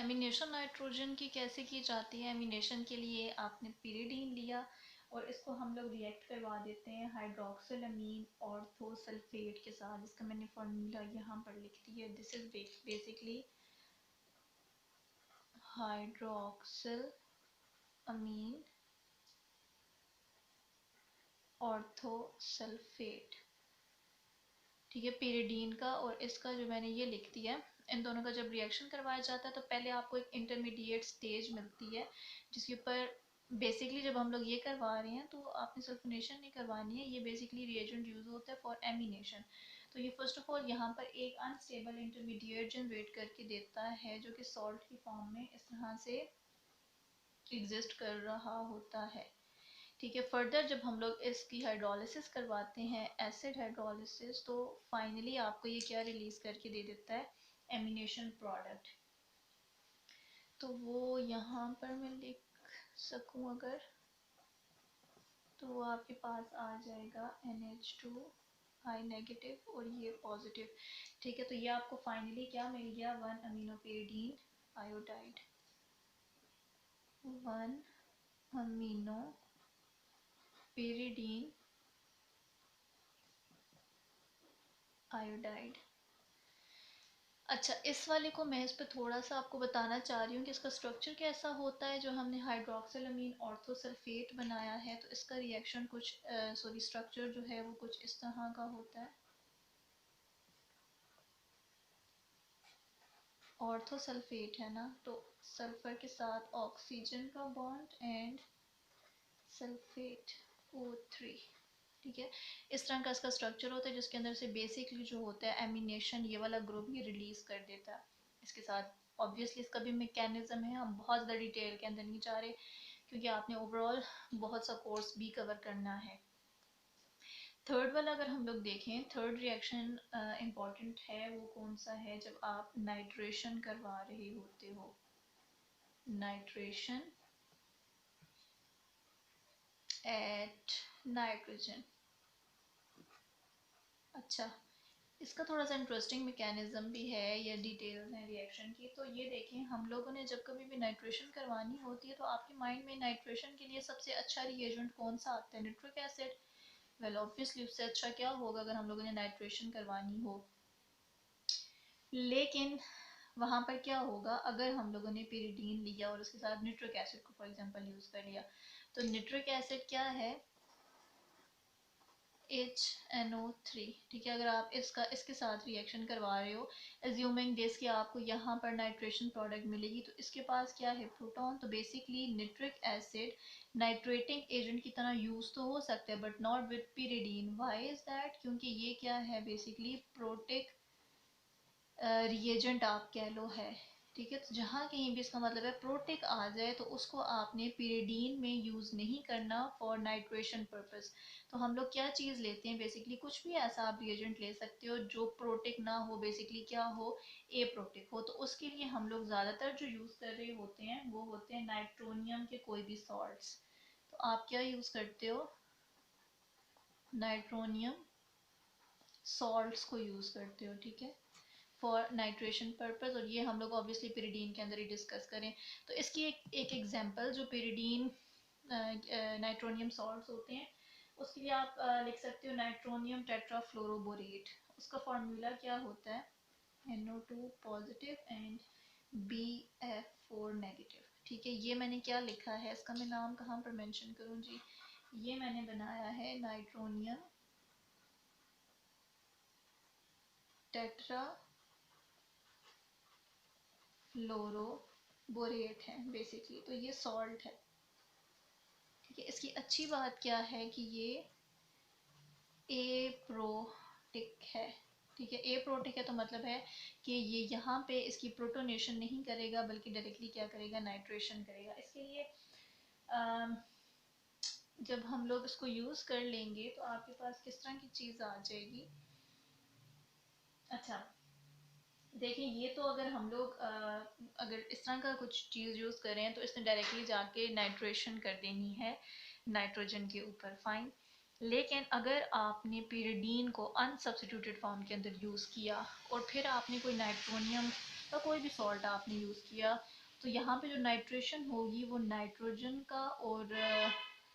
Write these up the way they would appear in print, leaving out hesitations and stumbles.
Ammunition nitrogen की कैसे की जाती है? एमिनेशन के लिए आपने पिरिडीन लिया और इसको हम लोग रिएक्ट करवा देते हैं हाइड्रोक्सिलअमीन ऑर्थोसल्फेट के साथ, जिसका मैंने फॉर्मूला यहाँ पर लिख दिया है। दिस इज बेसिकली हाइड्रोक्सिलअमीन ऑर्थोसल्फेट, ठीक है, पिरिडीन का और इसका जो मैंने ये लिख दिया है। इन दोनों का जब रिएक्शन करवाया जाता है तो पहले आपको एक इंटरमीडिएट स्टेज मिलती है जिसके ऊपर बेसिकली जब हम लोग ये करवा रहे हैं तो आपने सल्फोनेशन नहीं करवानी है, ये बेसिकली रिएजेंट यूज होता है फॉर एमिनेशन। तो ये फर्स्ट ऑफ ऑल यहाँ पर एक अनस्टेबल इंटरमीडिएट जनरेट करके देता है जो कि सॉल्ट की फॉर्म में इस तरह से एग्जिस्ट कर रहा होता है, ठीक है। फर्दर जब हम लोग इसकी हाइड्रोलिसिस करवाते हैं, एसिड हाइड्रोलिसिस, तो फाइनली आपको ये क्या रिलीज करके दे देता है? Amination product. तो वो यहाँ पर मैं लिख सकूँ अगर, तो वो आपके पास आ जाएगा NH2 हाई नेगेटिव और ये पॉजिटिव, ठीक है। तो ये आपको फाइनली क्या मिल गया? 1 अमीनोपेरिडीन आयोडाइड, 1 अमीनो पेरिडीन आयोडाइड। अच्छा, इस वाले को मैं इस पर थोड़ा सा आपको बताना चाह रही हूँ कि इसका स्ट्रक्चर कैसा होता है। जो हमने हाइड्रोक्सिलअमीन ऑर्थोसल्फेट बनाया है तो इसका रिएक्शन कुछ स्ट्रक्चर जो है वो कुछ इस तरह का होता है। ऑर्थोसल्फेट है ना, तो सल्फर के साथ ऑक्सीजन का बॉन्ड एंड सल्फेट O3, ठीक है। इस तरह का इसका स्ट्रक्चर होता है जिसके अंदर से बेसिकली जो होता है एमिनेशन, ये वाला ग्रुप ये रिलीज कर देता है। इसके साथ ऑब्वियसली इसका भी मैकेनिज्म है, हम बहुत ज़्यादा डिटेल के अंदर नहीं जा रहे क्योंकि आपने ओवरऑल बहुत सा कोर्स भी कवर करना है। थर्ड वाला अगर हम लोग देखें, थर्ड रिएक्शन इम्पॉर्टेंट है, वो कौन सा है? जब आप नाइट्रेशन करवा रहे होते हो, नाइट्रेशन एट नाइट्रोजन। अच्छा, इसका थोड़ा सा इंटरेस्टिंग मैकेनिज्म भी है या डिटेल्स हैं रिएक्शन की। तो ये देखें, हम लोगों ने जब कभी भी नाइट्रेशन करवानी होती है तो आपके माइंड में नाइट्रेशन के लिए सबसे अच्छा रिएजेंट कौन सा आता है? Nitric acid. वेल ऑब्वियसली उससे अच्छा क्या होगा अगर हम लोगों ने नाइट्रेशन करवानी हो। लेकिन वहाँ पर क्या होगा अगर हम लोगों ने पिरिडीन लिया और उसके साथ निट्रिक एसिड को फॉर एग्जांपल यूज कर लिया, तो निट्रिक एसिड क्या है? HNO3, ठीक है। अगर आप इसके साथ रिएक्शन करवा रहे हो, एज्यूमिंग दिस कि आपको यहाँ पर नाइट्रेशन प्रोडक्ट मिलेगी, तो इसके पास क्या है? प्रोटॉन। तो basically nitric acid nitrating agent की तरह यूज तो हो सकता है but not with pyridine. Why is that? क्योंकि ये क्या है? बेसिकली प्रोटिक रिएजेंट आप कह लो है, ठीक है। तो जहाँ कहीं भी इसका मतलब है प्रोटिक आ जाए तो उसको आपने पिरिडीन में यूज़ नहीं करना फॉर नाइट्रेशन पर्पस। तो हम लोग क्या चीज़ लेते हैं? बेसिकली कुछ भी ऐसा आप रिएजेंट ले सकते हो जो प्रोटिक ना हो, बेसिकली क्या हो? ए प्रोटिक हो। तो उसके लिए हम लोग ज़्यादातर जो यूज़ कर रहे होते हैं वो होते हैं नाइट्रोनियम के कोई भी सॉल्ट्स। तो आप क्या यूज़ करते हो? नाइट्रोनियम सॉल्ट्स को यूज़ करते हो, ठीक है, फॉर नाइट्रेशन पर्पस। और ये हम लोग ऑब्वियसली पिरिडीन के अंदर ही डिस्कस करें। तो इसकी एक एग्जांपल जो पिरिडीन नाइट्रोनियम सॉल्ट्स होते हैं उसके लिए आप लिख सकते हो नाइट्रोनियम टेट्राफ्लोरोबोरेट। उसका फॉर्मूला क्या होता है? NO2 positive and BF4 negative, ठीक है। ये मैंने क्या लिखा है, इसका मैं नाम कहाँ पर मेंशन करूँ जी? ये मैंने बनाया है नाइट्रोनियम टेट्रा फ्लोरोबोरेट है बेसिकली। तो ये सॉल्ट है, ठीक है। इसकी अच्छी बात क्या है कि ये ए प्रोटिक है, ठीक है। ए प्रोटिक है तो मतलब है कि ये यहाँ पे इसकी प्रोटोनेशन नहीं करेगा बल्कि डायरेक्टली क्या करेगा? नाइट्रेशन करेगा। इसके लिए जब हम लोग इसको यूज़ कर लेंगे तो आपके पास किस तरह की चीज़ आ जाएगी? अच्छा देखिए, ये तो अगर हम लोग अगर इस तरह का कुछ चीज़ यूज़ करें तो इसने डायरेक्टली जाके नाइट्रेशन कर देनी है नाइट्रोजन के ऊपर, फाइन। लेकिन अगर आपने पिरिडीन को अनसब्स्टिट्यूटेड फॉर्म के अंदर यूज़ किया और फिर आपने कोई नाइट्रोनियम या कोई भी सॉल्ट आपने यूज़ किया, तो यहाँ पे जो नाइट्रेशन होगी वो नाइट्रोजन का और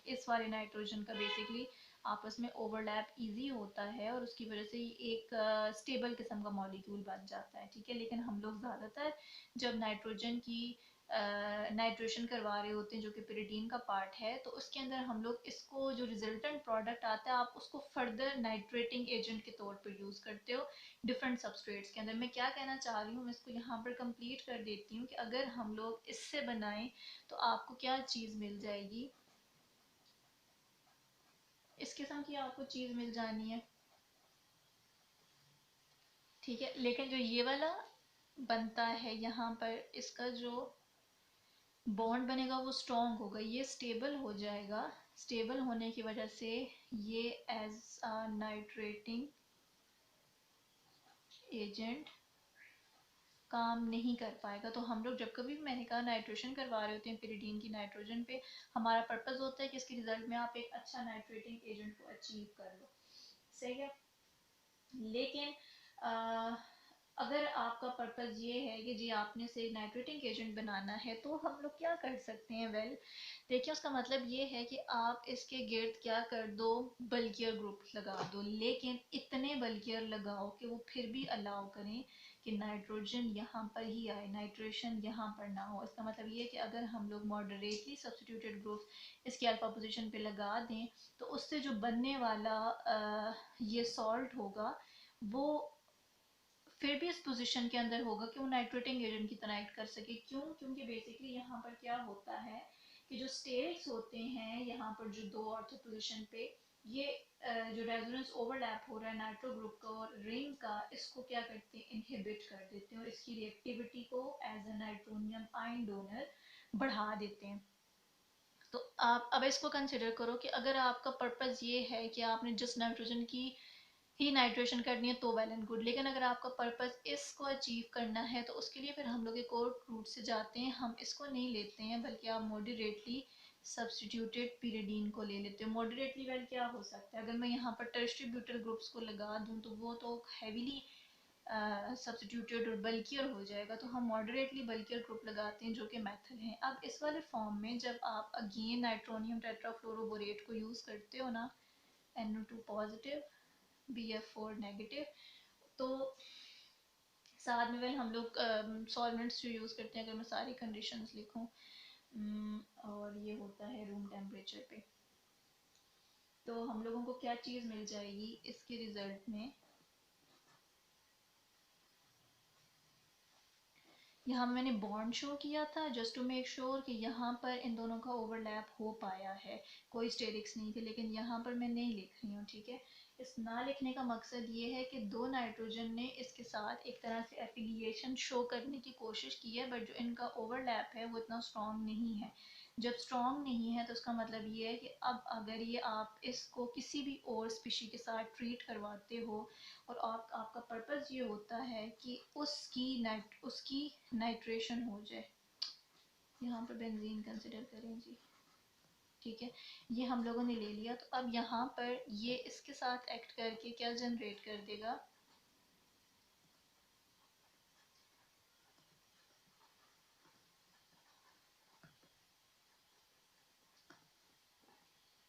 इस वाले नाइट्रोजन का बेसिकली आपस में ओवरलैप इजी होता है और उसकी वजह से एक स्टेबल किस्म का मॉलिक्यूल बन जाता है, ठीक है। लेकिन हम लोग ज़्यादातर जब नाइट्रोजन की नाइट्रेशन करवा रहे होते हैं जो कि पिरिडीन का पार्ट है, तो उसके अंदर हम लोग इसको जो रिजल्टेंट प्रोडक्ट आता है आप उसको फर्दर नाइट्रेटिंग एजेंट के तौर पर यूज़ करते हो डिफरेंट सबस्ट्रेट्स के अंदर। मैं क्या कहना चाह रही हूँ, मैं इसको यहाँ पर कंप्लीट कर देती हूँ कि अगर हम लोग इससे बनाएं तो आपको क्या चीज़ मिल जाएगी, इस किस्म की आपको चीज़ मिल जानी है, ठीक है। लेकिन जो ये वाला बनता है यहाँ पर, इसका जो बॉन्ड बनेगा वो स्ट्रॉन्ग होगा, ये स्टेबल हो जाएगा। स्टेबल होने की वजह से ये एज अ नाइट्रेटिंग एजेंट काम नहीं कर पाएगा। तो हम लोग जब कभी भी, मैंने कहा, नाइट्रेशन करवा रहे होते हैं पिरिडीन की नाइट्रोजन पे, हमारा पर्पस होता है कि इसके रिजल्ट में आप एक अच्छा नाइट्रेटिंग एजेंट को अचीव कर लो, सही है। लेकिन आ, अगर आपका पर्पस ये है कि जी आपने से नाइट्रेटिंग एजेंट बनाना है, तो हम लोग क्या कर सकते हैं, वेल देखिए उसका मतलब ये है कि आप इसके गिर्द क्या कर दो, बल्कियर ग्रुप लगा दो, लेकिन इतने बल्कियर लगाओ कि वो फिर भी अलाउ करें कि नाइट्रोजन यहाँ पर ही आए, नाइट्रेशन यहाँ पर ना हो। इसका मतलब ये है कि अगर हम लोग मॉडरेटली सब्स्टिट्यूटेड ग्रुप इसकी अल्फा पोजीशन पे लगा दें, तो उससे जो बनने वाला ये सॉल्ट होगा वो फिर भी इस पोजीशन के अंदर होगा कि वो नाइट्रेटिंग एजेंट की तरह एक्ट कर सके। क्यों? क्योंकि बेसिकली यहाँ पर क्या होता है कि जो स्टेट्स होते हैं यहाँ पर जो दो ऑर्थो पोजीशन पे, ये जो रेजोनेंस ओवरलैप हो रहा है नाइट्रो ग्रुप का और रिंग का, इसको क्या करते हैं, इनहिबिट कर देते हैं और इसकी रिएक्टिविटी को as a nitronium ion donor बढ़ा देते हैं। तो आप अब इसको कंसिडर करो कि अगर आपका पर्पस ये है कि आपने जिस नाइट्रोजन की ही नाइट्रेशन करनी है तो वेल एंड गुड, लेकिन अगर आपका पर्पस इसको अचीव करना है तो उसके लिए फिर हम लोग एक और रूट से जाते हैं, हम इसको नहीं लेते हैं बल्कि आप मॉडरेटली सब्सटीट्यूटेड पिरिडीन को ले लेते हो। मॉडरेटली वेल क्या हो सकता है, अगर मैं यहाँ पर टर्शियरी ब्यूटाइल ग्रुप्स को लगा दूँ तो वो तो हैवीली सब्सटीट्यूटेड और बल्कियर हो जाएगा, तो हम मॉडरेटली बल्कियर ग्रुप लगाते हैं जो कि मेथल है। अब इस वाले फॉर्म में जब आप अगेन नाइट्रोनियम टेट्राफ्लोरोबोरेट को यूज़ करते हो ना, NO2 पॉजिटिव BF4 नेगेटिव, तो साथ में वेल हम लोग सॉल्वेंट्स जो यूज़ करते हैं, अगर मैं सारी कंडीशंस लिखूं, और ये होता है रूम टेम्परेचर पे, तो हम लोगों को क्या चीज़ मिल जाएगी इसके रिजल्ट में, यहाँ मैंने बॉन्ड शो किया था जस्ट टू मेक श्योर कि यहाँ पर इन दोनों का ओवरलैप हो पाया है, कोई स्टेरिक्स नहीं थे, लेकिन यहाँ पर मैं नहीं लिख रही हूँ, ठीक है। इस ना लिखने का मकसद ये है कि दो नाइट्रोजन ने इसके साथ एक तरह से एफिलिएशन शो करने की कोशिश की है, बट जो इनका ओवरलैप है वो इतना स्ट्रॉन्ग नहीं है। जब स्ट्रॉन्ग नहीं है तो उसका मतलब ये है कि अब अगर ये आप इसको किसी भी और स्पीशी के साथ ट्रीट करवाते हो और आपका पर्पस ये होता है कि उसकी नाइट्रेशन हो जाए, यहाँ पर बेंजीन कंसिडर करें जी, ठीक है। ये हम लोगों ने ले लिया, तो अब यहाँ पर ये इसके साथ एक्ट करके क्या जनरेट कर देगा,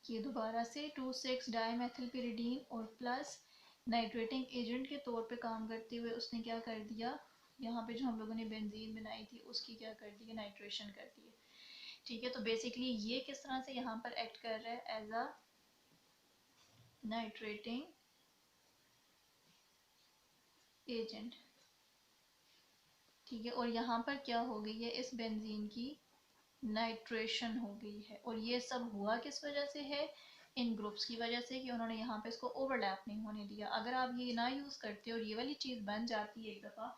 ये दोबारा से 2,6 डाईमेथिलपिरिडीन और प्लस नाइट्रेटिंग एजेंट के तौर पे काम करते हुए उसने क्या कर दिया, यहाँ पे जो हम लोगों ने बेंजीन बनाई थी उसकी क्या कर दी, नाइट्रेशन कर दी, ठीक है। तो बेसिकली ये किस तरह से यहाँ पर एक्ट कर रहा है, एज अ नाइट्रेटिंग एजेंट, ठीक है। और यहाँ पर क्या हो गई है, इस बेंजीन की नाइट्रेशन हो गई है, और ये सब हुआ किस वजह से है, इन ग्रुप्स की वजह से, कि उन्होंने यहाँ पे इसको ओवरलैप नहीं होने दिया। अगर आप ये ना यूज़ करते और ये वाली चीज़ बन जाती है एक दफ़ा,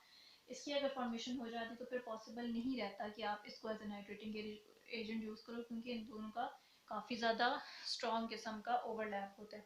इसकी अगर फॉर्मेशन हो जाती तो फिर पॉसिबल नहीं रहता कि आप इसको as a nitrating agent use करो, क्योंकि इन दोनों का काफ़ी ज़्यादा स्ट्रॉन्ग किस्म का ओवरलैप होता है।